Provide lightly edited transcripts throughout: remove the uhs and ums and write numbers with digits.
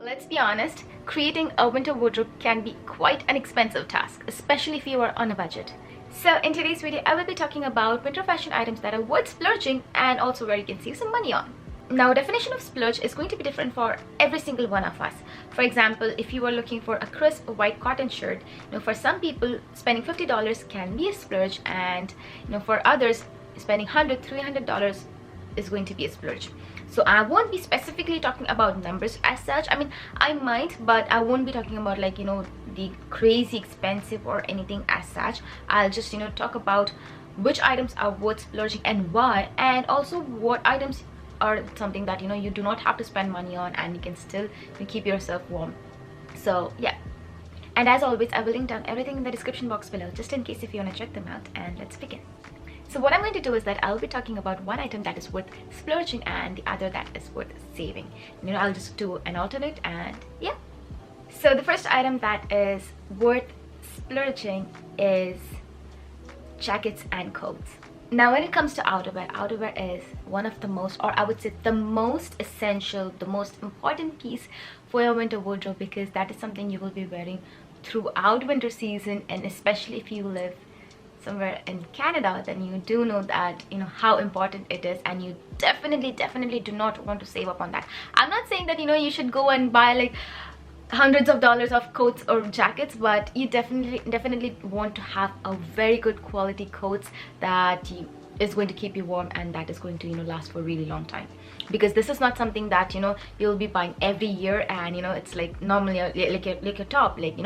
Let's be honest, creating a winter wardrobe can be quite an expensive task, especially if you are on a budget. So in today's video, I will be talking about winter fashion items that are worth splurging and also where you can save some money on. Now, definition of splurge is going to be different for every single one of us. For example, if you are looking for a crisp white cotton shirt, for some people spending $50 can be a splurge, and for others spending $100, $300 is going to be a splurge. So I won't be specifically talking about numbers as such. I mean, I might, but I won't be talking about like the crazy expensive or anything as such. I'll just talk about which items are worth splurging and why, and also what items are something that you do not have to spend money on and you can still keep yourself warm. So yeah, and as always, I will link down everything in the description box below just in case if you want to check them out. And let's begin. So what I'm going to do is that I'll be talking about one item that is worth splurging and the other that is worth saving. I'll just do an alternate, and yeah. So the first item that is worth splurging is jackets and coats. Now when it comes to outerwear is one of the most, or I would say the most essential, the most important piece for your winter wardrobe, because that is something you will be wearing throughout winter season. And especially if you live somewhere in Canada, then you do know that how important it is, and you definitely do not want to save up on that. I'm not saying that you should go and buy like hundreds of dollars of coats or jackets, but you definitely want to have a very good quality coats that is going to keep you warm and that is going to last for a really long time, because this is not something that you'll be buying every year, and it's like normally like your top, like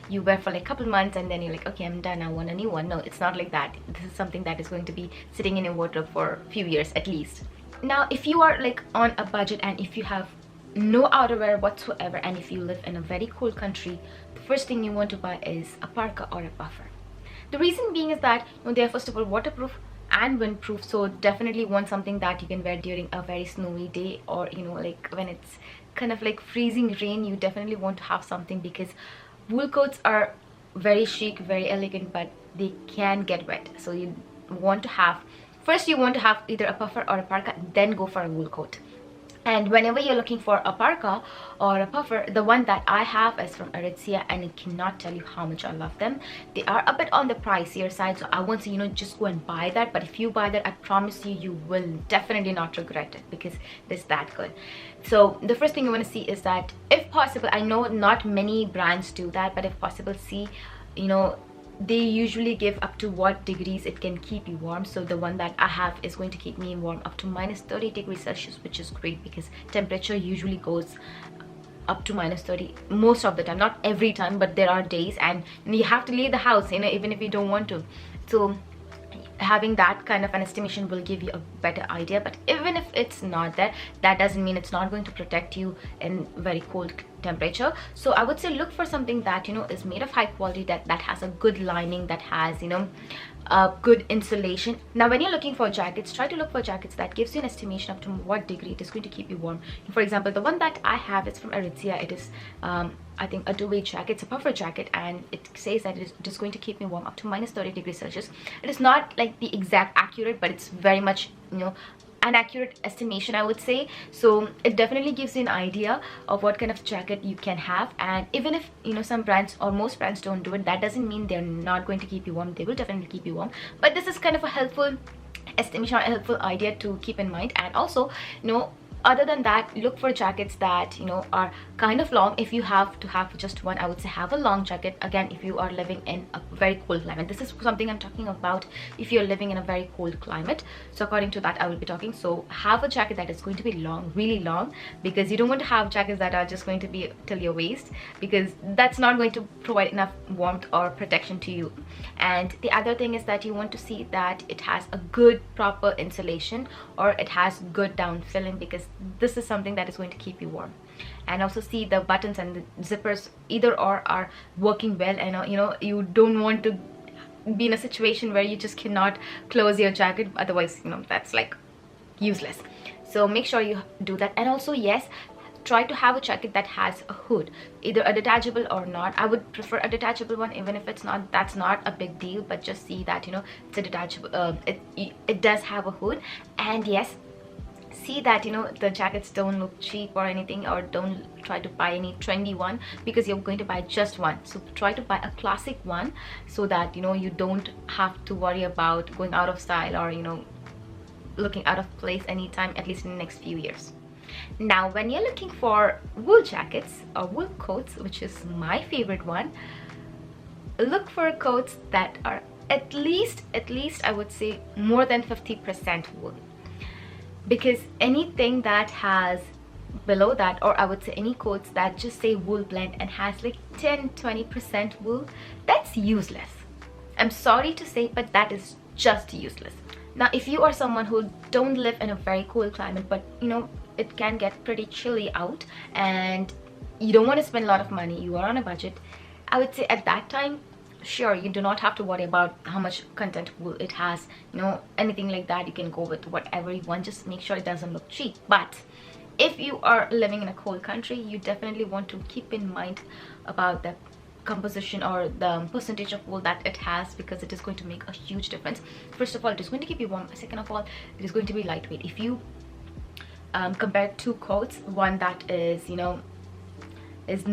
you wear for like a couple months and then you're like, okay, I'm done, I want a new one. No, it's not like that. This is something that is going to be sitting in your wardrobe for a few years at least. Now if you are like on a budget and if you have no outerwear whatsoever, and if you live in a very cold country, the first thing you want to buy is a parka or a puffer. The reason being is that they are first of all waterproof and windproof, so definitely want something that you can wear during a very snowy day, or like when it's kind of like freezing rain. You definitely want to have something, because wool coats are very chic, very elegant, but they can get wet. So you want to have either a puffer or a parka, then go for a wool coat. And whenever you're looking for a parka or a puffer, the one that I have is from Aritzia, and I cannot tell you how much I love them. They are a bit on the pricier side, so I won't say just go and buy that, but if you buy that, I promise you will definitely not regret it, because it's that good. So the first thing you want to see is that, if possible, I know not many brands do that, but if possible, see they usually give up to what degrees it can keep you warm. So the one that I have is going to keep me warm up to -30 degrees Celsius, which is great, because temperature usually goes up to -30 most of the time, not every time, but there are days and you have to leave the house even if you don't want to. So having that kind of an estimation will give you a better idea. But even if it's not there, that doesn't mean it's not going to protect you in very cold temperature. So I would say look for something that is made of high quality, that has a good lining, that has a good insulation. Now when you're looking for jackets, try to look for jackets that gives you an estimation up to what degree it is going to keep you warm. For example, the one that I have is from Aritzia. It is I think a two-way jacket. It's a puffer jacket, and it says that it is just going to keep me warm up to -30 degrees Celsius. It is not like the exact accurate, but it's very much an accurate estimation, I would say. So it definitely gives you an idea of what kind of jacket you can have. And even if some brands or most brands don't do it, that doesn't mean they're not going to keep you warm. They will definitely keep you warm, but this is kind of a helpful estimation or a helpful idea to keep in mind. And also other than that, look for jackets that are kind of long. If you have to have just one, I would say have a long jacket. Again, if you are living in a very cold climate, this is something I'm talking about if you're living in a very cold climate. So according to that, I will be talking. So have a jacket that is going to be long, really long, because you don't want to have jackets that are just going to be till your waist, because that's not going to provide enough warmth or protection to you. And the other thing is that you want to see that it has a good proper insulation, or it has good down filling, because this is something that is going to keep you warm. And also see the buttons and the zippers, either or are working well, and you don't want to be in a situation where you just cannot close your jacket, otherwise that's like useless. So make sure you do that. And also, yes, try to have a jacket that has a hood, either a detachable or not. I would prefer a detachable one, even if it's not, that's not a big deal, but just see that it's a detachable, it does have a hood. And yes, see that the jackets don't look cheap or anything, or don't try to buy any trendy one because you're going to buy just one. So try to buy a classic one so that you don't have to worry about going out of style or looking out of place anytime, at least in the next few years. Now when you're looking for wool jackets or wool coats, which is my favorite one, look for coats that are at least I would say more than 50% wool, because anything that has below that, or I would say any coats that just say wool blend and has like 10-20% wool, that's useless. I'm sorry to say, but that is just useless. Now if you are someone who don't live in a very cool climate, but it can get pretty chilly out and you don't want to spend a lot of money, you are on a budget, I would say at that time, sure, you do not have to worry about how much content wool it has, anything like that. You can go with whatever you want, just make sure it doesn't look cheap. But if you are living in a cold country, you definitely want to keep in mind about the composition or the percentage of wool that it has, because it is going to make a huge difference. First of all, it is going to keep you warm. Second of all, it is going to be lightweight. If you compare two coats, one that is is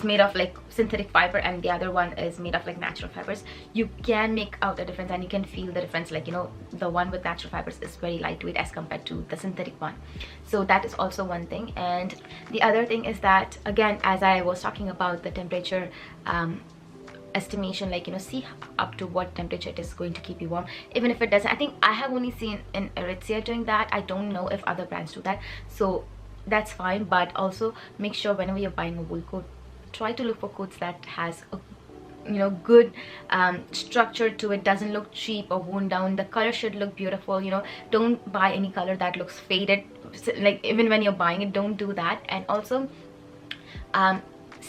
made of like synthetic fiber and the other one is made of like natural fibers, you can make out a difference and you can feel the difference. Like the one with natural fibers is very lightweight as compared to the synthetic one. So that is also one thing. And the other thing is that, again, as I was talking about the temperature estimation, like see up to what temperature it is going to keep you warm. Even if it doesn't, I think I have only seen in Aritzia doing that. I don't know if other brands do that, so that's fine. But also make sure whenever you're buying a wool coat, try to look for coats that has a good structure to it, doesn't look cheap or worn down. The color should look beautiful. Don't buy any color that looks faded, like even when you're buying it, don't do that. And also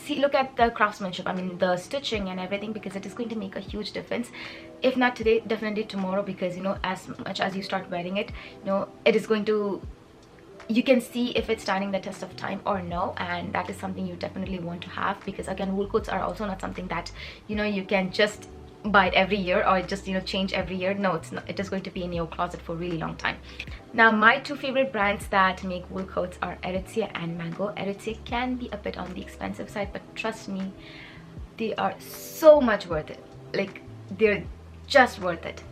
look at the craftsmanship, I mean the stitching and everything, because it is going to make a huge difference. If not today, definitely tomorrow, because as much as you start wearing it, it is going to, you can see if it's standing the test of time or no. And that is something you definitely want to have, because again, wool coats are also not something that you can just buy it every year or just change every year. No, it's not. It is going to be in your closet for a really long time. Now my two favorite brands that make wool coats are Aritzia and Mango. Aritzia can be a bit on the expensive side, but trust me, they are so much worth it. Like, they're just worth it.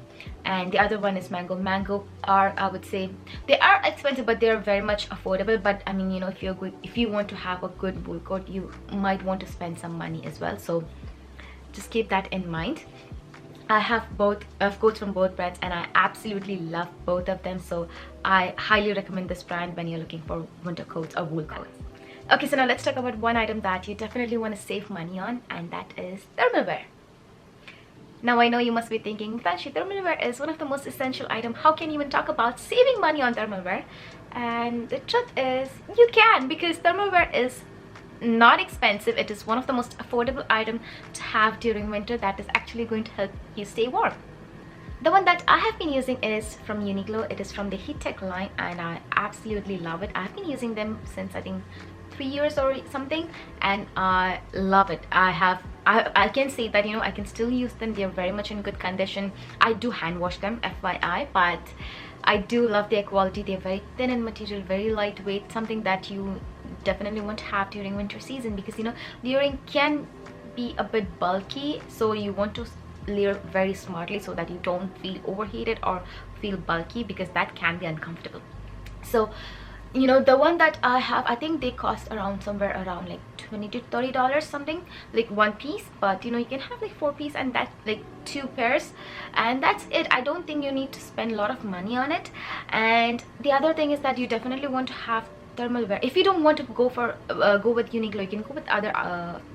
And the other one is Mango. Mango are, I would say, they are expensive, but they are very much affordable. But I mean, if you want to have a good wool coat, you might want to spend some money as well. So just keep that in mind. I have coats from both brands and I absolutely love both of them. So I highly recommend this brand when you're looking for winter coats or wool coats. Okay, so now let's talk about one item that you definitely want to save money on, and that is thermal wear. Now I know you must be thinking, Vanshi, thermal wear is one of the most essential items. How can you even talk about saving money on thermal wear? And the truth is, you can, because thermal wear is not expensive. It is one of the most affordable items to have during winter that is actually going to help you stay warm. The one that I have been using is from Uniqlo. It is from the Heat Tech line and I absolutely love it. I've been using them since I think 3 years or something, and I love it. I can say that I can still use them. They're very much in good condition. I do hand wash them, FYI, but I do love their quality. They're very thin in material, very lightweight, something that you definitely want to have during winter season, because layering can be a bit bulky, so you want to layer very smartly so that you don't feel overheated or feel bulky, because that can be uncomfortable. So the one that I have, I think they cost around somewhere around like $20 to $30 something, like one piece. But you can have like 4 pieces and that's like 2 pairs, and that's it. I don't think you need to spend a lot of money on it. And the other thing is that you definitely want to have thermal wear. If you don't want to go with Uniqlo, you can go with other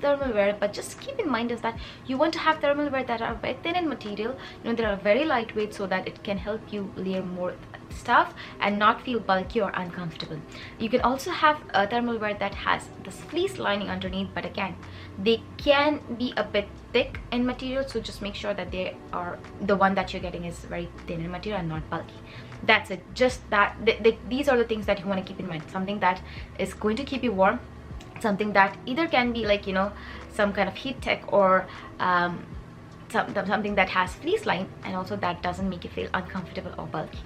thermal wear, but just keep in mind is that you want to have thermal wear that are very thin in material, they are very lightweight, so that it can help you layer more stuff and not feel bulky or uncomfortable. You can also have a thermal wear that has this fleece lining underneath, but again, they can be a bit thick in material, so just make sure that the one that you're getting is very thin in material and not bulky. That's it. Just that these are the things that you want to keep in mind. Something that is going to keep you warm, something that either can be like some kind of heat tech, or something that has fleece line, and also that doesn't make you feel uncomfortable or bulky.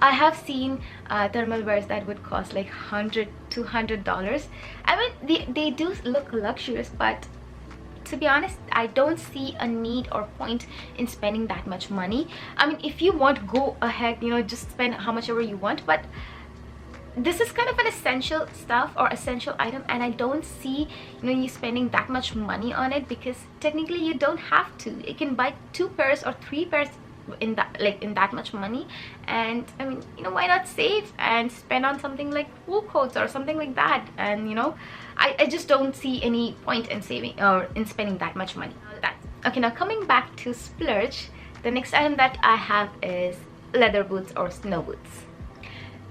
I have seen thermal wears that would cost like $100-200. I mean, they do look luxurious, but to be honest, I don't see a need or point in spending that much money. I mean, if you want, go ahead, you know, just spend how much ever you want, but this is kind of an essential stuff or essential item, and I don't see, you know, you spending that much money on it, because technically you don't have to. You can buy 2 pairs or 3 pairs in that, like, in that much money. And I mean, you know, why not save and spend on something like wool coats or something like that? And you know, I just don't see any point in saving or in spending that much money. Okay, now coming back to splurge, the next item that I have is leather boots or snow boots.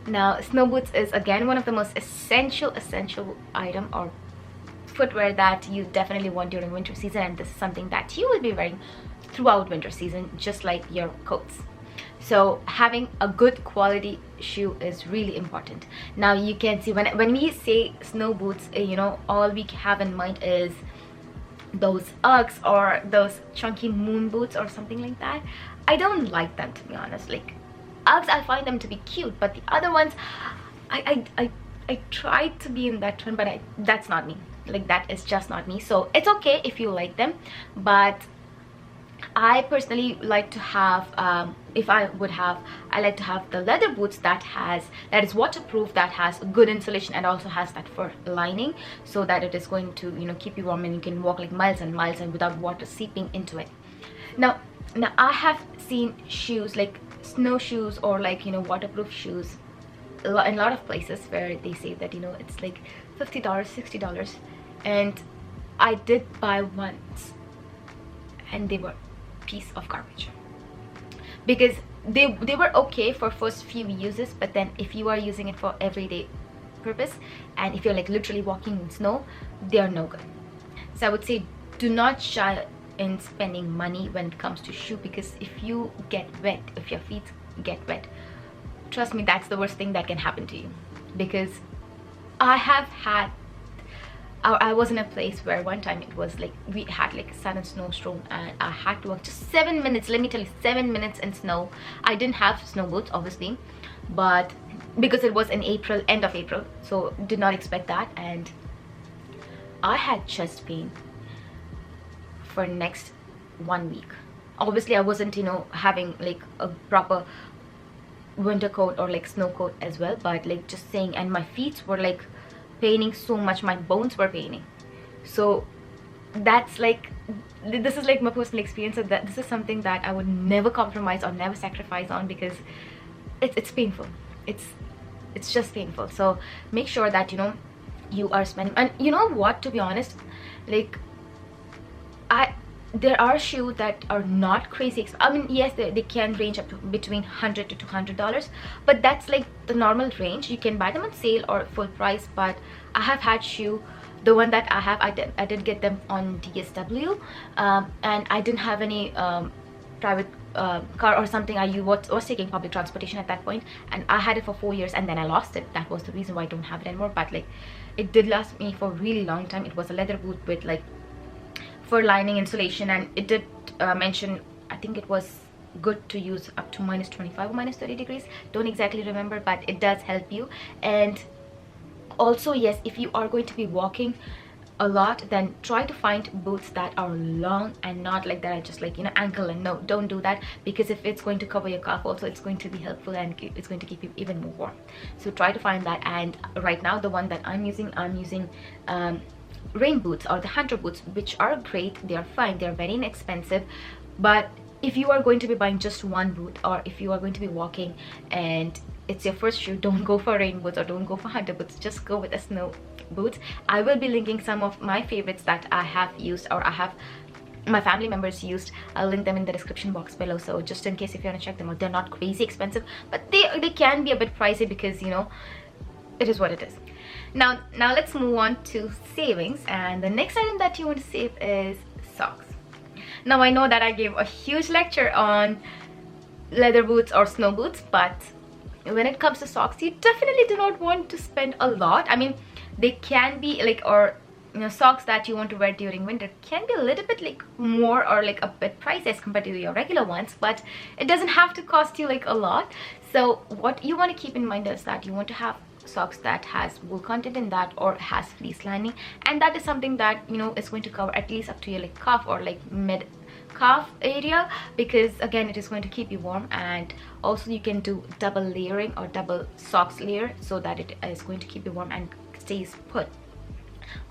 Now, snow boots is again one of the most essential item or footwear that you definitely want during winter season, and this is something that you will be wearing throughout winter season, just like your coats. So having a good quality shoe is really important. Now you can see when we say snow boots, you know, all we have in mind is those Uggs or those chunky moon boots or something like that. I don't like them, to be honest. Like Uggs, I find them to be cute, but the other ones, I tried to be in that trend, but that's not me. Like, that is just not me. So it's okay if you like them, but I personally like to have, if I would have, I like to have the leather boots that is waterproof, that has good insulation, and also has that fur lining, so that it is going to, you know, keep you warm and you can walk like miles and miles and without water seeping into it. Now I have seen shoes like snowshoes or like, you know, waterproof shoes in a lot of places where they say that, you know, it's like $50, $60, and I did buy once and they were piece of garbage, because they were okay for first few uses, but then if you are using it for everyday purpose and if you're like literally walking in snow, they are no good. So I would say do not shy in spending money when it comes to shoe, because if you get wet, if your feet get wet, trust me, that's the worst thing that can happen to you. Because I was in a place where one time it was like we had like a sudden snowstorm and I had to walk just 7 minutes. Let me tell you, 7 minutes in snow. I didn't have snow boots, obviously, but because it was in April, end of April, so did not expect that, and I had chest pain for next 1 week. Obviously I wasn't, you know, having like a proper winter coat or like snow coat as well, but like just saying, and my feet were like paining so much, my bones were paining. So that's like, this is like my personal experience, so that this is something that I would never compromise or never sacrifice on, because it's painful. It's just painful. So make sure that, you know, you are spending. And you know what, to be honest, like there are shoes that are not crazy I mean, yes, they can range up to between $100 to $200, but that's like the normal range. You can buy them on sale or full price, but I have had shoe, the one that I have, I did get them on DSW, and I didn't have any private car or something. I was taking public transportation at that point, and I had it for 4 years and then I lost it. That was the reason why I don't have it anymore, but like it did last me for a really long time. It was a leather boot with like fur lining, insulation, and it did mention, I think it was good to use up to -25 or -30 degrees, don't exactly remember, but it does help you. And also, yes, if you are going to be walking a lot, then try to find boots that are long and not like that are just like, you know, ankle. And no, don't do that, because if it's going to cover your calf also, it's going to be helpful and it's going to keep you even more warm. So try to find that. And right now the one that I'm using rain boots or the hunter boots, which are great. They are fine, they're very inexpensive. But if you are going to be buying just one boot, or if you are going to be walking and it's your first shoe, don't go for rain boots or don't go for hunter boots, just go with a snow boots. I will be linking some of my favorites that I have used, or I have my family members used. I'll link them in the description box below, so just in case if you want to check them out. They're not crazy expensive, but they can be a bit pricey, because, you know, it is what it is. Now let's move on to savings, and the next item that you want to save is socks. Now I know that I gave a huge lecture on leather boots or snow boots, but when it comes to socks, you definitely do not want to spend a lot. I mean, they can be like, or socks that you want to wear during winter can be a little bit like more or like a bit pricey as compared to your regular ones, but it doesn't have to cost you like a lot. So what you want to keep in mind is that you want to have socks that has wool content in that or has fleece lining, and that is something that is going to cover at least up to your like calf or like mid calf area, because again it is going to keep you warm. And also you can do double layering or double socks layer so that it is going to keep you warm and stays put.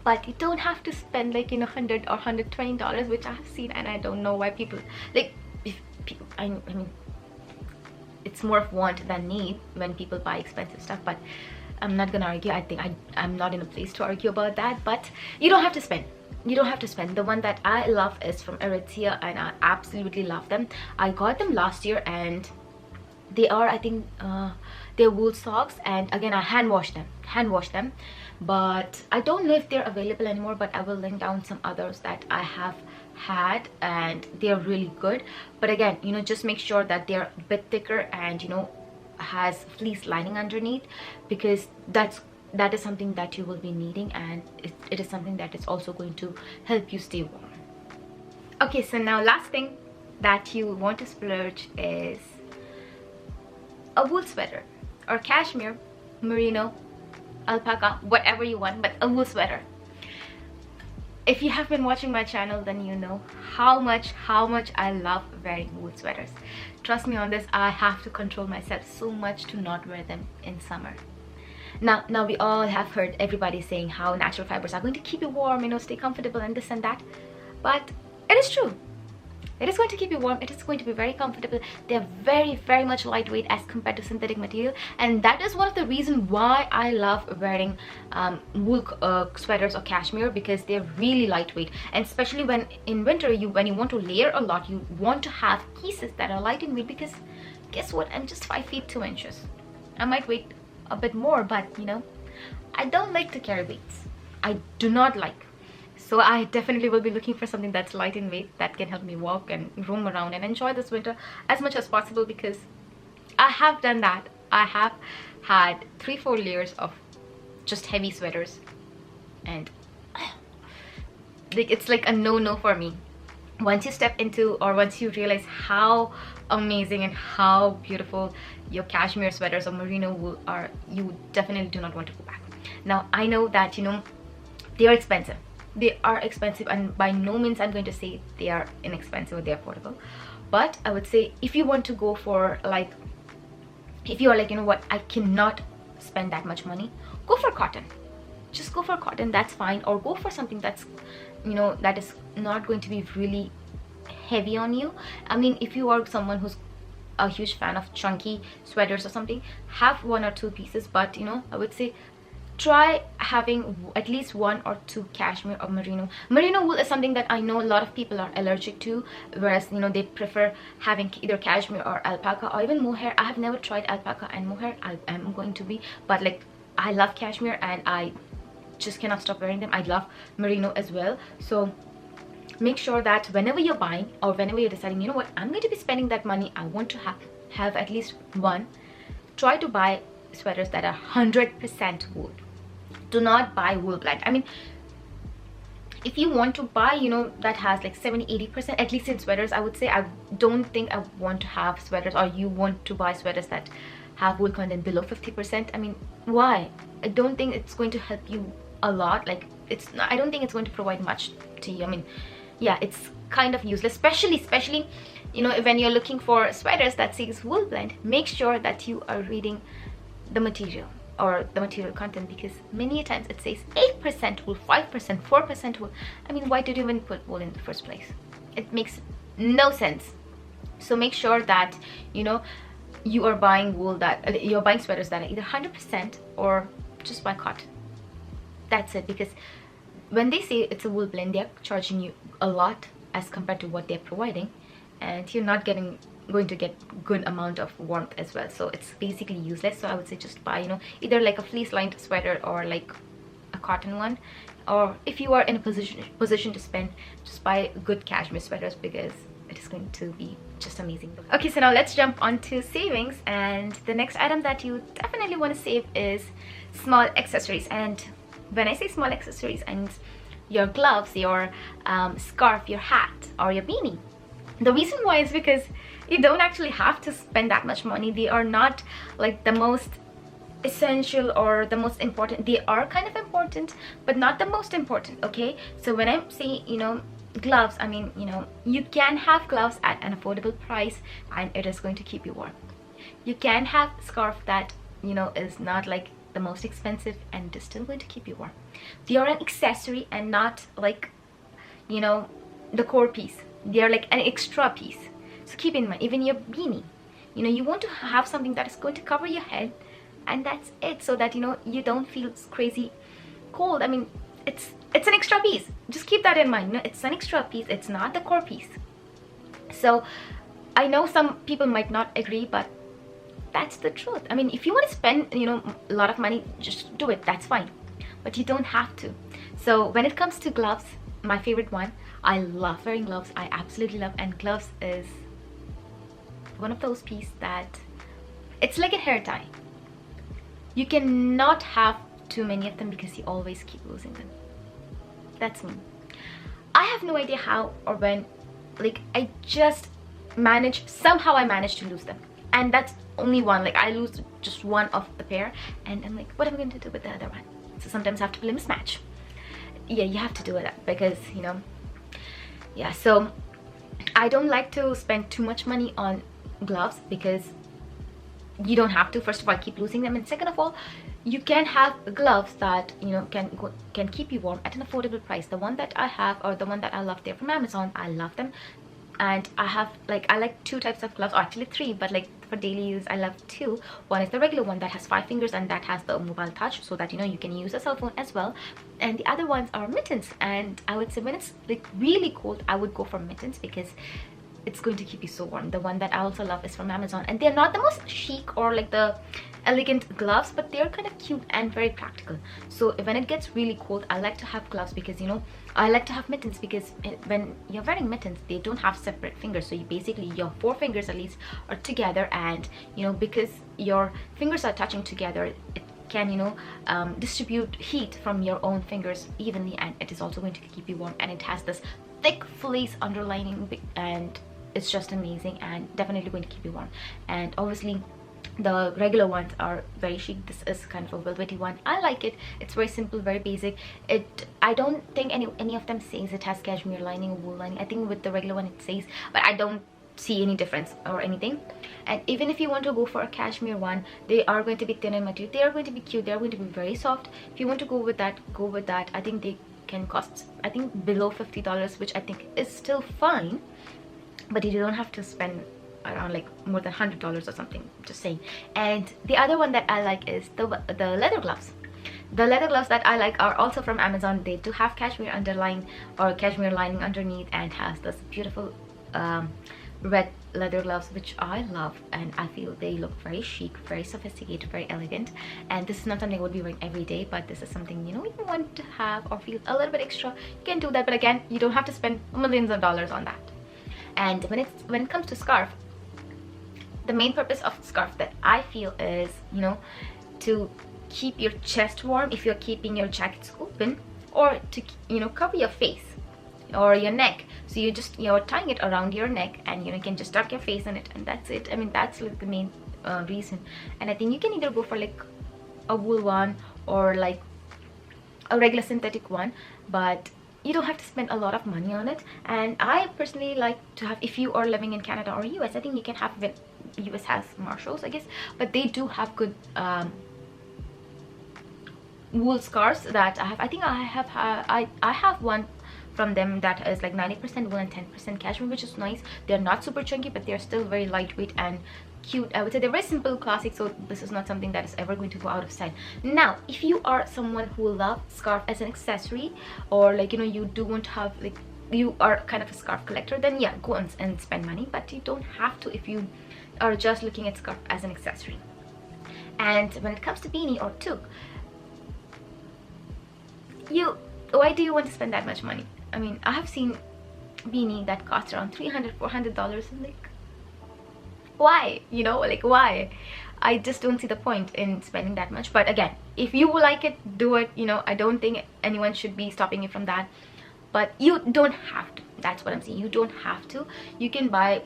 But you don't have to spend like $100 or $120, which I have seen, and I don't know why people like, if people, I mean it's more of want than need when people buy expensive stuff. But I'm not gonna argue. I think I'm not in a place to argue about that. But you don't have to spend. You don't have to spend. The one that I love is from Aritzia, and I absolutely love them. I got them last year, and they are, I think they're wool socks, and again I hand wash them, but I don't know if they're available anymore. But I will link down some others that I have had, and they're really good. But again, just make sure that they're a bit thicker and has fleece lining underneath, because that is something that you will be needing, and it is something that is also going to help you stay warm. Okay, so now last thing that you want to splurge is a wool sweater or cashmere, merino, alpaca, whatever you want, but a wool sweater. If you have been watching my channel, then you know how much I love wearing wool sweaters. Trust me on this, I have to control myself so much to not wear them in summer. Now we all have heard everybody saying how natural fibers are going to keep you warm, stay comfortable and this and that, but it is true. It is going to keep you warm. It is going to be very comfortable. They're very much lightweight as compared to synthetic material, and that is one of the reasons why I love wearing wool sweaters or cashmere, because they're really lightweight. And especially when in winter, when you want to layer a lot, you want to have pieces that are light in weight, because guess what, I'm just 5 feet 2 inches. I might weigh a bit more, but I don't like to carry weights. I do not like. So I definitely will be looking for something that's light in weight, that can help me walk and roam around and enjoy this winter as much as possible, because I have done that. I have had 3-4 layers of just heavy sweaters, and it's like a no for me. Once you step into, or once you realize how amazing and how beautiful your cashmere sweaters or merino wool are, you definitely do not want to go back. Now I know that they are expensive. They are expensive, and by no means I'm going to say they are inexpensive or they're affordable, but I would say if you want to go for like, if you are like, what, I cannot spend that much money, go for cotton. Just go for cotton, that's fine. Or go for something that's that is not going to be really heavy on you. I mean, if you are someone who's a huge fan of chunky sweaters or something, have 1 or 2 pieces, but I would say try having at least 1 or 2 cashmere or merino. Merino wool is something that I know a lot of people are allergic to, whereas they prefer having either cashmere or alpaca or even mohair. I have never tried alpaca and mohair. I am going to be, but like, I love cashmere and I just cannot stop wearing them. I love merino as well. So make sure that whenever you're buying or whenever you're deciding, what, I'm going to be spending that money, I want to have at least 1. Try to buy sweaters that are 100% wool. Do not buy wool blend. I mean, if you want to buy that has like 70-80%, at least in sweaters, I would say, I don't think I want to have sweaters, or you want to buy sweaters that have wool content below 50%. I mean, why? I don't think it's going to help you a lot. Like, it's not, I don't think it's going to provide much to you. I mean, yeah, it's kind of useless, especially when you're looking for sweaters that says wool blend. Make sure that you are reading the material or the material content, because many times it says 8% wool, 5%, 4% wool. I mean, why did you even put wool in the first place? It makes no sense. So make sure that you are buying wool, that you're buying sweaters that are either 100% or just buy cotton. That's it, because when they say it's a wool blend, they're charging you a lot as compared to what they're providing, and you're not going to get good amount of warmth as well. So it's basically useless. So I would say just buy either like a fleece lined sweater or like a cotton one, or if you are in a position to spend, just buy good cashmere sweaters, because it is going to be just amazing. Okay, so now let's jump onto savings, and the next item that you definitely want to save is small accessories. And when I say small accessories, I mean your gloves, your scarf, your hat, or your beanie. The reason why is because you don't actually have to spend that much money. They are not like the most essential or the most important. They are kind of important, but not the most important, okay? So when I'm saying, you know, gloves, I mean, you know, you can have gloves at an affordable price and it is going to keep you warm. You can have scarf that, you know, is not like the most expensive and is still going to keep you warm. They are an accessory and not like, you know, the core piece. They are like an extra piece. So keep in mind, even your beanie, you know, you want to have something that is going to cover your head, and that's it, so that, you know, you don't feel crazy cold. I mean, it's an extra piece. Just keep that in mind. You know, it's an extra piece. It's not the core piece. So I know some people might not agree, but that's the truth. I mean, if you want to spend, you know, a lot of money, just do it. That's fine, but you don't have to. So when it comes to gloves, my favorite one, I love wearing gloves. I absolutely love, and gloves is one of those pieces that it's like a hair tie. You cannot have too many of them because you always keep losing them. That's me. I have no idea how or when. Like, I just somehow I managed to lose them, and that's only one. Like, I lose just one of the pair and I'm like, what am I going to do with the other one? So sometimes I have to play mismatch. Yeah, you have to do it because, you know, yeah. So I don't like to spend too much money on gloves because you don't have to. First of all, I keep losing them, and second of all, you can have gloves that, you know, can keep you warm at an affordable price. The one that I have, or the one that I love, they're from Amazon. I love them, and I like two types of gloves, or actually three, but like for daily use I love two. One is the regular one that has 5 fingers and that has the mobile touch, so that, you know, you can use a cell phone as well. And the other ones are mittens, and I would say when it's like really cold, I would go for mittens because it's going to keep you so warm. The one that I also love is from Amazon, and they're not the most chic or like the elegant gloves, but they're kind of cute and very practical. So when it gets really cold, I like to have gloves because, you know, I like to have mittens because when you're wearing mittens, they don't have separate fingers. So you basically, your 4 fingers at least are together, and, you know, because your fingers are touching together, it can, you know, distribute heat from your own fingers evenly, and it is also going to keep you warm. And it has this thick fleece underlining, and it's just amazing and definitely going to keep you warm. And obviously the regular ones are very chic. This is kind of a velvety one. I like it. It's very simple, very basic. I don't think any of them says it has cashmere lining or wool lining. I think with the regular one it says, but I don't see any difference or anything. And even if you want to go for a cashmere one, they are going to be thin in material. They are going to be cute. They are going to be very soft. If you want to go with that, go with that. I think they can cost, I think, below $50, which I think is still fine, but you don't have to spend around like more than $100 or something, just saying. And the other one that I like is the leather gloves. The leather gloves that I like are also from Amazon. They do have cashmere underlying or cashmere lining underneath, and has this beautiful red leather gloves, which I love, and I feel they look very chic, very sophisticated, very elegant. And this is not something I would be wearing every day, but this is something, you know, if you want to have or feel a little bit extra, you can do that. But again, you don't have to spend millions of dollars on that. And when it comes to scarf, the main purpose of scarf that I feel is, you know, to keep your chest warm if you're keeping your jackets open, or to, you know, cover your face or your neck. So you're tying it around your neck, and, you know, you can just tuck your face in it, and that's it. I mean, that's like the main reason. And I think you can either go for like a wool one or like a regular synthetic one, but you don't have to spend a lot of money on it. And I personally like to have, if you are living in Canada or US, I think you can have it. US has Marshalls, I guess, but they do have good wool scarves that I have. I think I have one from them that is like 90% wool and 10% cashmere, which is nice. They're not super chunky, but they're still very lightweight and cute. I would say they're very simple, classic, so this is not something that is ever going to go out of style. Now, if you are someone who loves scarf as an accessory, or like, you know, you do want to have, like, you are kind of a scarf collector, then yeah, go and spend money, but you don't have to if you are just looking at scarf as an accessory. And when it comes to beanie or toque, why do you want to spend that much money? I mean, I have seen beanie that costs around $300-400, and like, why? You know, like, why? I just don't see the point in spending that much. But again, if you like it, do it. You know, I don't think anyone should be stopping you from that, but you don't have to. That's what I'm saying. You don't have to. You can buy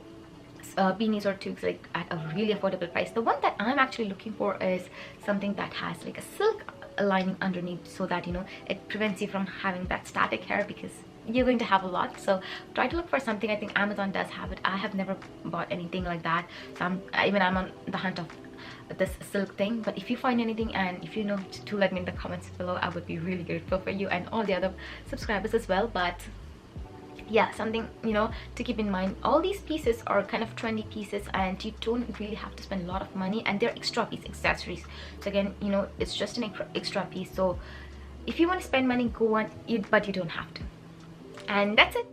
beanies or toques like at a really affordable price. The one that I'm actually looking for is something that has like a silk lining underneath, so that, you know, it prevents you from having that static hair, because you're going to have a lot. So try to look for something. I think Amazon does have it. I have never bought anything like that, so I'm on the hunt of this silk thing. But if you find anything, and if you know, to let me in the comments below, I would be really grateful for you and all the other subscribers as well. But yeah, something, you know, to keep in mind, all these pieces are kind of trendy pieces, and you don't really have to spend a lot of money, and they're extra piece accessories. So again, you know, it's just an extra piece. So if you want to spend money, go on, but you don't have to. And that's it.